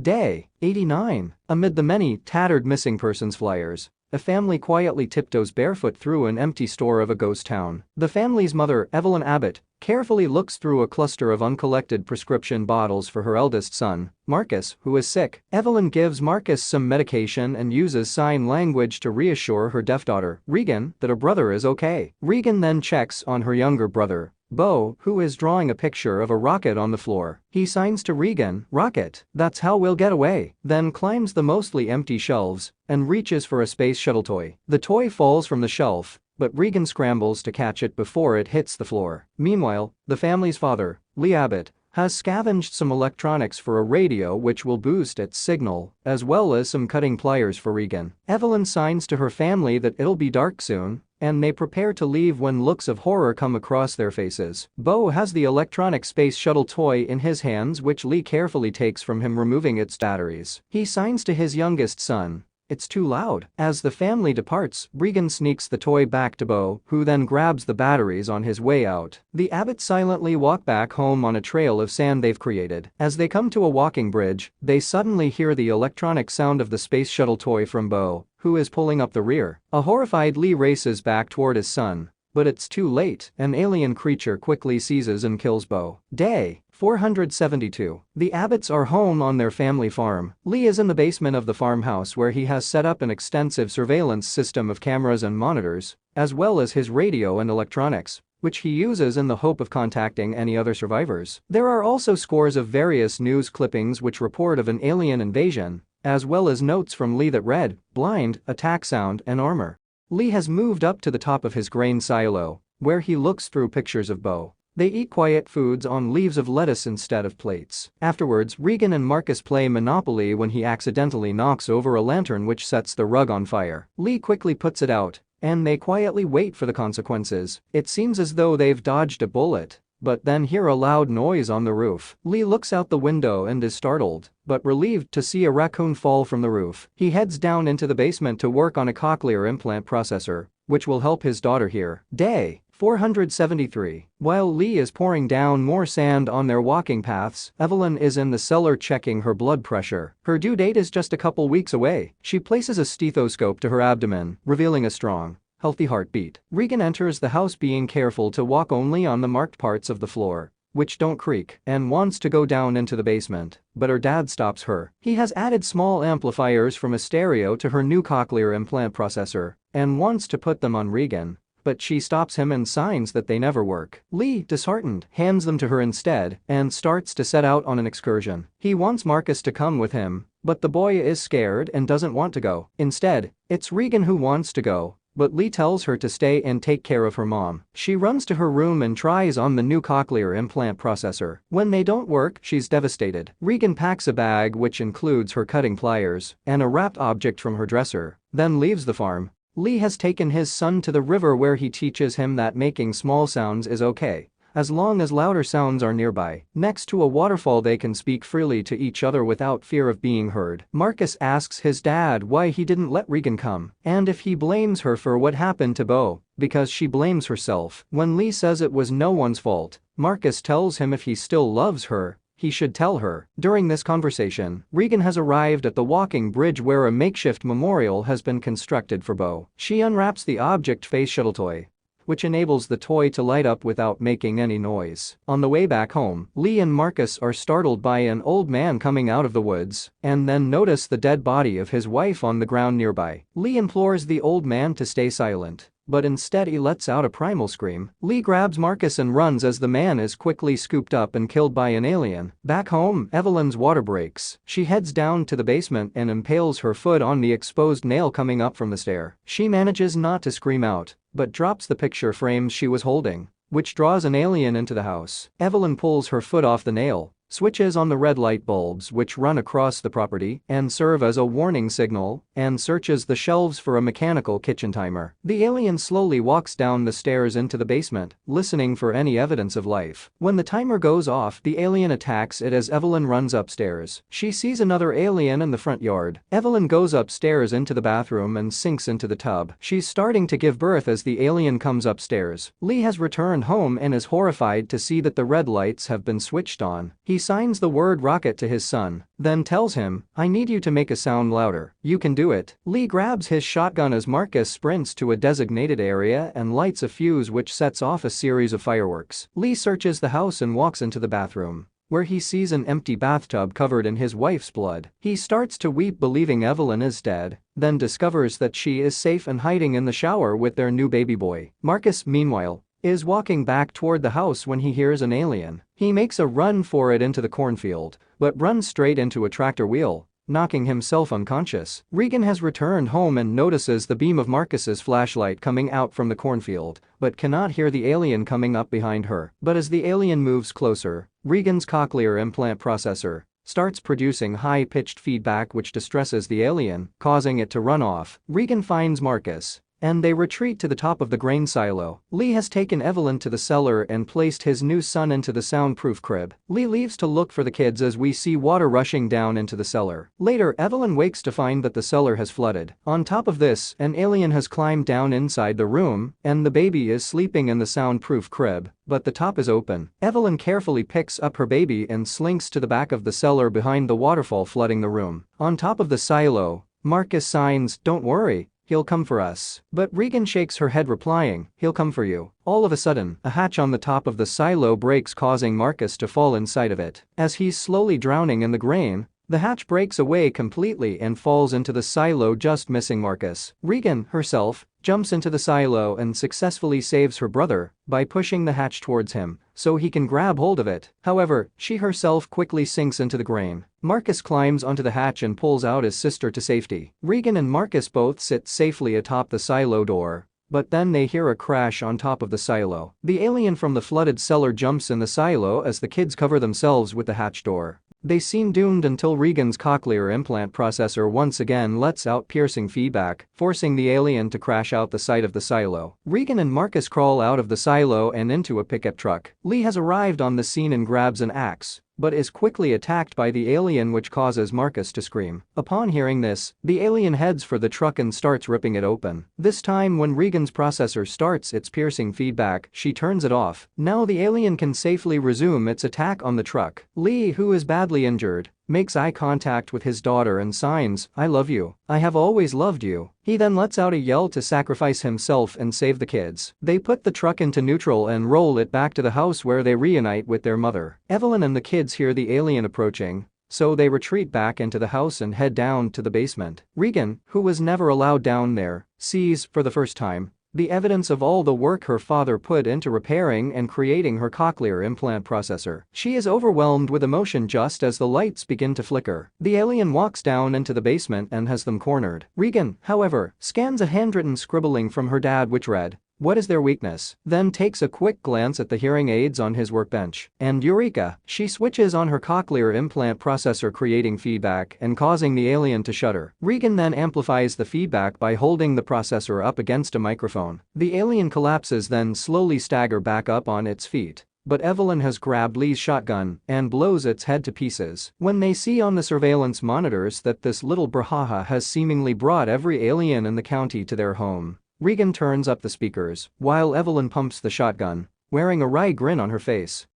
Day 89. Amid the many tattered missing persons flyers, a family quietly tiptoes barefoot through an empty store of a ghost town. The family's mother, Evelyn Abbott, carefully looks through a cluster of uncollected prescription bottles for her eldest son, Marcus, who is sick. Evelyn gives Marcus some medication and uses sign language to reassure her deaf daughter, Regan, that her brother is okay. Regan then checks on her younger brother, Bo, who is drawing a picture of a rocket on the floor. He signs to Regan, "Rocket, that's how we'll get away," then climbs the mostly empty shelves and reaches for a space shuttle toy. The toy falls from the shelf, but Regan scrambles to catch it before it hits the floor. Meanwhile, the family's father, Lee Abbott, has scavenged some electronics for a radio which will boost its signal, as well as some cutting pliers for Regan. Evelyn signs to her family that it'll be dark soon, and they prepare to leave when looks of horror come across their faces. Bo has the electronic space shuttle toy in his hands, which Lee carefully takes from him, removing its batteries. He signs to his youngest son, "It's too loud." As the family departs, Regan sneaks the toy back to Bo, who then grabs the batteries on his way out. The Abbotts silently walk back home on a trail of sand they've created. As they come to a walking bridge, they suddenly hear the electronic sound of the space shuttle toy from Bo, who is pulling up the rear. A horrified Lee races back toward his son, but it's too late. An alien creature quickly seizes and kills Bo. Day 472. The Abbotts are home on their family farm. Lee is in the basement of the farmhouse where he has set up an extensive surveillance system of cameras and monitors, as well as his radio and electronics, which he uses in the hope of contacting any other survivors. There are also scores of various news clippings which report of an alien invasion, as well as notes from Lee that read, "Blind, attack sound and armor." Lee has moved up to the top of his grain silo, where he looks through pictures of Bo. They eat quiet foods on leaves of lettuce instead of plates. Afterwards, Regan and Marcus play Monopoly when he accidentally knocks over a lantern which sets the rug on fire. Lee quickly puts it out, and they quietly wait for the consequences. It seems as though they've dodged a bullet, but then hear a loud noise on the roof. Lee looks out the window and is startled, but relieved to see a raccoon fall from the roof. He heads down into the basement to work on a cochlear implant processor, which will help his daughter hear. Day 473. While Lee is pouring down more sand on their walking paths, Evelyn is in the cellar checking her blood pressure. Her due date is just a couple weeks away. She places a stethoscope to her abdomen, revealing a strong, healthy heartbeat. Regan enters the house being careful to walk only on the marked parts of the floor, which don't creak, and wants to go down into the basement, but her dad stops her. He has added small amplifiers from a stereo to her new cochlear implant processor and wants to put them on Regan, but she stops him and signs that they never work. Lee, disheartened, hands them to her instead and starts to set out on an excursion. He wants Marcus to come with him, but the boy is scared and doesn't want to go. Instead, it's Regan who wants to go, but Lee tells her to stay and take care of her mom. She runs to her room and tries on the new cochlear implant processor. When they don't work, she's devastated. Regan packs a bag which includes her cutting pliers and a wrapped object from her dresser, then leaves the farm. Lee has taken his son to the river where he teaches him that making small sounds is okay, as long as louder sounds are nearby. Next to a waterfall they can speak freely to each other without fear of being heard. Marcus asks his dad why he didn't let Regan come, and if he blames her for what happened to Bo, because she blames herself. When Lee says it was no one's fault, Marcus tells him if he still loves her, he should tell her. During this conversation, Regan has arrived at the walking bridge where a makeshift memorial has been constructed for Bo. She unwraps the object space shuttle toy, which enables the toy to light up without making any noise. On the way back home, Lee and Marcus are startled by an old man coming out of the woods and then notice the dead body of his wife on the ground nearby. Lee implores the old man to stay silent, but instead he lets out a primal scream. Lee grabs Marcus and runs as the man is quickly scooped up and killed by an alien. Back home, Evelyn's water breaks. She heads down to the basement and impales her foot on the exposed nail coming up from the stair. She manages not to scream out, but drops the picture frames she was holding, which draws an alien into the house. Evelyn pulls her foot off the nail, switches on the red light bulbs which run across the property and serve as a warning signal, and searches the shelves for a mechanical kitchen timer. The alien slowly walks down the stairs into the basement, listening for any evidence of life. When the timer goes off, the alien attacks it as Evelyn runs upstairs. She sees another alien in the front yard. Evelyn goes upstairs into the bathroom and sinks into the tub. She's starting to give birth as the alien comes upstairs. Lee has returned home and is horrified to see that the red lights have been switched on. He He signs the word rocket to his son, then tells him, "I need you to make a sound louder. You can do it." Lee grabs his shotgun as Marcus sprints to a designated area and lights a fuse which sets off a series of fireworks. Lee searches the house and walks into the bathroom, where he sees an empty bathtub covered in his wife's blood. He starts to weep, believing Evelyn is dead, then discovers that she is safe and hiding in the shower with their new baby boy. Marcus, meanwhile, is walking back toward the house when he hears an alien. He makes a run for it into the cornfield, but runs straight into a tractor wheel, knocking himself unconscious. Regan has returned home and notices the beam of Marcus's flashlight coming out from the cornfield, but cannot hear the alien coming up behind her. But as the alien moves closer, Regan's cochlear implant processor starts producing high-pitched feedback which distresses the alien, causing it to run off. Regan finds Marcus, and they retreat to the top of the grain silo. Lee has taken Evelyn to the cellar and placed his new son into the soundproof crib. Lee leaves to look for the kids as we see water rushing down into the cellar. Later, Evelyn wakes to find that the cellar has flooded. On top of this, an alien has climbed down inside the room, and the baby is sleeping in the soundproof crib, but the top is open. Evelyn carefully picks up her baby and slinks to the back of the cellar behind the waterfall flooding the room. On top of the silo, Marcus signs, "Don't worry. He'll come for us." But Regan shakes her head, replying, "He'll come for you." All of a sudden, a hatch on the top of the silo breaks, causing Marcus to fall inside of it. As he's slowly drowning in the grain, the hatch breaks away completely and falls into the silo, just missing Marcus. Regan, herself, jumps into the silo and successfully saves her brother by pushing the hatch towards him so he can grab hold of it. However, she herself quickly sinks into the grain. Marcus climbs onto the hatch and pulls out his sister to safety. Regan and Marcus both sit safely atop the silo door, but then they hear a crash on top of the silo. The alien from the flooded cellar jumps in the silo as the kids cover themselves with the hatch door. They seem doomed until Regan's cochlear implant processor once again lets out piercing feedback, forcing the alien to crash out the side of the silo. Regan and Marcus crawl out of the silo and into a pickup truck. Lee has arrived on the scene and grabs an axe, but is quickly attacked by the alien, which causes Marcus to scream. Upon hearing this, the alien heads for the truck and starts ripping it open. This time, when Regan's processor starts its piercing feedback, she turns it off. Now the alien can safely resume its attack on the truck. Lee, who is badly injured, makes eye contact with his daughter and signs, "I love you. I have always loved you." He then lets out a yell to sacrifice himself and save the kids. They put the truck into neutral and roll it back to the house where they reunite with their mother. Evelyn and the kids hear the alien approaching, so they retreat back into the house and head down to the basement. Regan, who was never allowed down there, sees, for the first time, the evidence of all the work her father put into repairing and creating her cochlear implant processor. She is overwhelmed with emotion just as the lights begin to flicker. The alien walks down into the basement and has them cornered. Regan, however, scans a handwritten scribbling from her dad which read, "What is their weakness?" Then takes a quick glance at the hearing aids on his workbench. And eureka! She switches on her cochlear implant processor, creating feedback and causing the alien to shudder. Regan then amplifies the feedback by holding the processor up against a microphone. The alien collapses, then slowly stagger back up on its feet. But Evelyn has grabbed Lee's shotgun and blows its head to pieces. When they see on the surveillance monitors that this little brouhaha has seemingly brought every alien in the county to their home, Regan turns up the speakers while Evelyn pumps the shotgun, wearing a wry grin on her face.